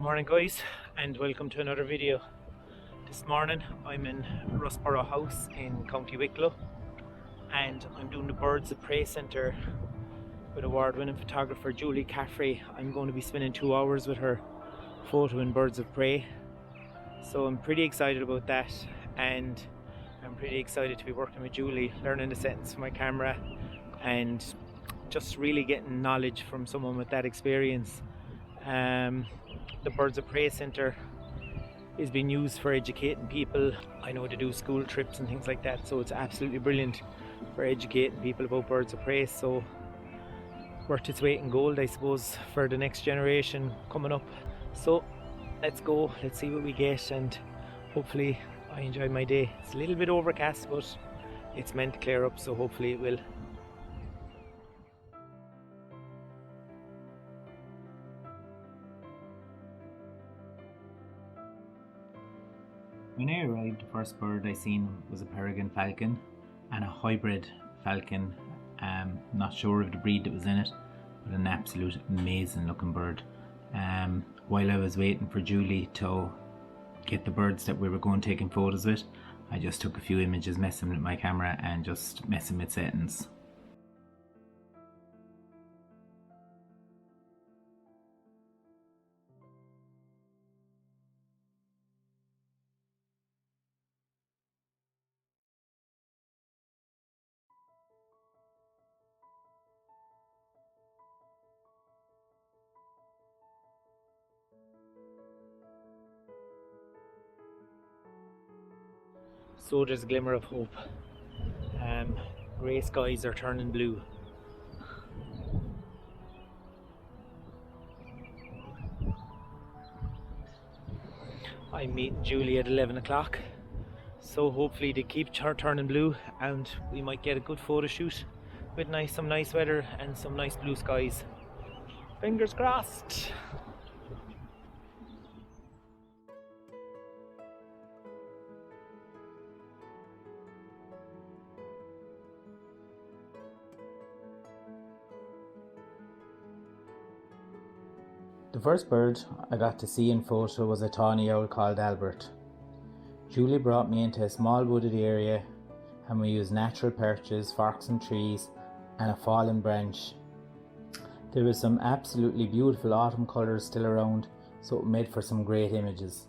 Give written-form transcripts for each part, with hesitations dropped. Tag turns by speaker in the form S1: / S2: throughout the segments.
S1: Morning guys, and welcome to another video. This morning I'm in Rusborough House in County Wicklow, and I'm doing the Birds of Prey Centre with award-winning photographer Julie Caffrey. I'm going to be spending 2 hours with her photoing birds of prey, so I'm pretty excited about that, and I'm pretty excited to be working with Julie, learning the settings for my camera and just really getting knowledge from someone with that experience. The Birds of Prey Centre is being used for educating people. I know to do school trips and things like that, so it's absolutely brilliant for educating people about birds of prey. So worth its weight in gold, I suppose, for the next generation coming up. So let's go, let's see what we get, and hopefully I enjoy my day. It's a little bit overcast, but it's meant to clear up, so hopefully it will. When I arrived, the first bird I seen was a peregrine falcon and a hybrid falcon. Not sure of the breed that was in it, but an absolute amazing looking bird. While I was waiting for Julie to get the birds that we were going taking photos with, I just took a few images messing with my camera and just messing with settings. So there's a glimmer of hope. Grey skies are turning blue. I'm meeting Julie at 11 o'clock, so hopefully they keep turning blue and we might get a good photo shoot with some nice weather and some nice blue skies. Fingers crossed! The first bird I got to see in photo was a tawny owl called Albert. Julie brought me into a small wooded area and we used natural perches, forks and trees and a fallen branch. There was some absolutely beautiful autumn colours still around, so it made for some great images.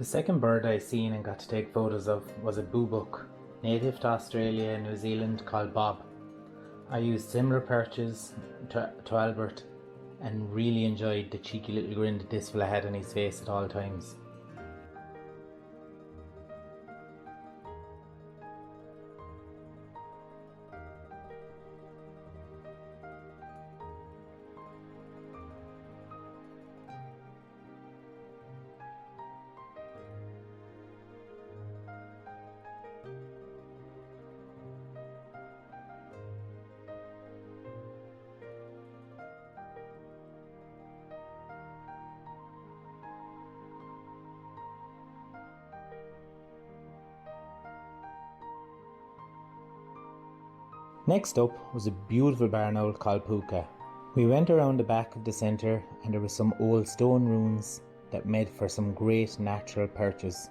S1: The second bird I seen and got to take photos of was a boobook, native to Australia and New Zealand, called Bob. I used similar perches to Albert and really enjoyed the cheeky little grin that this fella had on his face at all times. Next up was a beautiful barn owl called Puka. We went around the back of the centre and there were some old stone ruins that made for some great natural perches.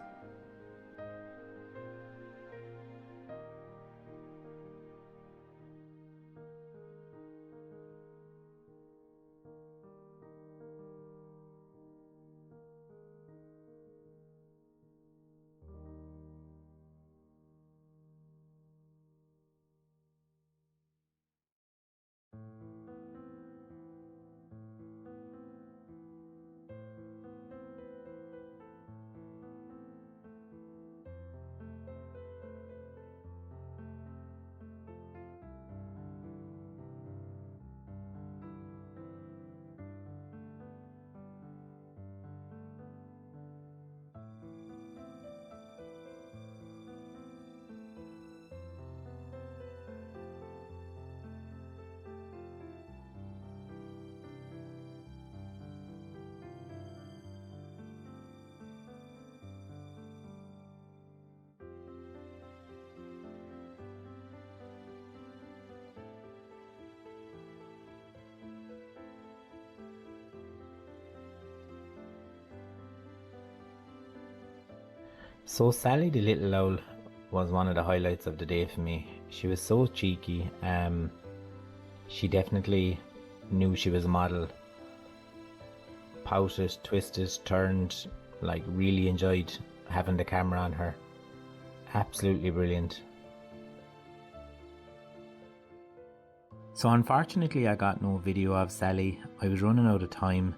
S1: So Sally the little owl was one of the highlights of the day for me. She was so cheeky. She definitely knew she was a model. Pouted, twisted, turned, like really enjoyed having the camera on her. Absolutely brilliant. So unfortunately I got no video of Sally. I was running out of time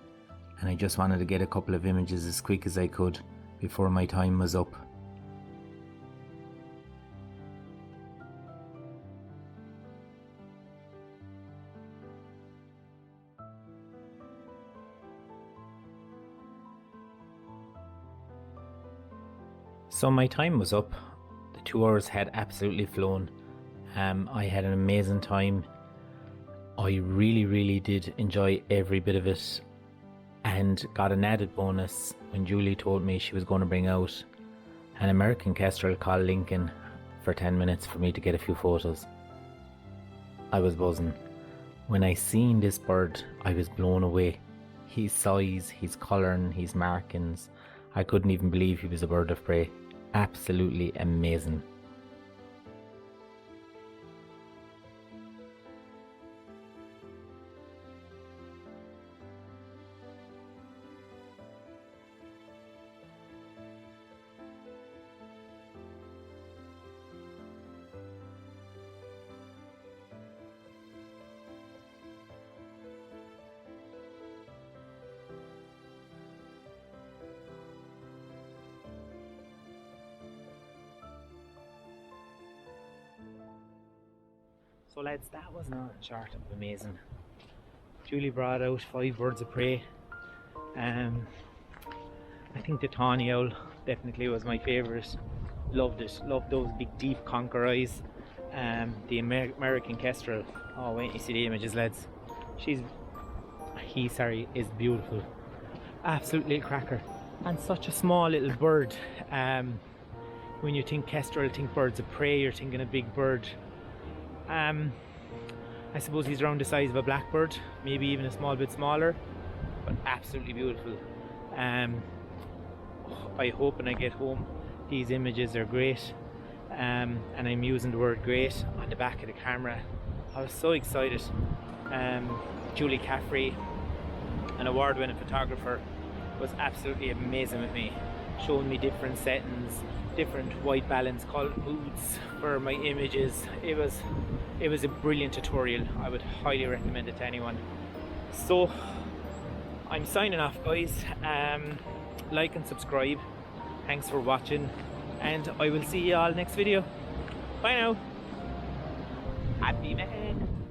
S1: and I just wanted to get a couple of images as quick as I could before my time was up. So my time was up. The 2 hours had absolutely flown. I had an amazing time. I really did enjoy every bit of it, and got an added bonus when Julie told me she was going to bring out an American Kestrel called Lincoln for 10 minutes for me to get a few photos. I was buzzing. When I seen this bird, I was blown away. His size, his colouring, his markings, I couldn't even believe he was a bird of prey. Absolutely amazing. So lads, that was nothing short of amazing. Julie brought out 5 birds of prey. I think the Tawny owl definitely was my favourite. Loved it. Loved those big deep conker eyes. The American Kestrel. Oh, wait you see the images, lads. He is beautiful. Absolutely a cracker. And such a small little bird. When you think Kestrel, think birds of prey, you're thinking a big bird. I suppose he's around the size of a blackbird, maybe even a small bit smaller, but absolutely beautiful. I hope when I get home these images are great, and I'm using the word great on the back of the camera. I was so excited. Julie Caffrey, an award-winning photographer, was absolutely amazing with me. showing me different settings, different white balance, color moods for my images. It was a brilliant tutorial. I would highly recommend it to anyone. So I'm signing off, guys. Like and subscribe. Thanks for watching, and I will see you all next video. Bye now. Happy man.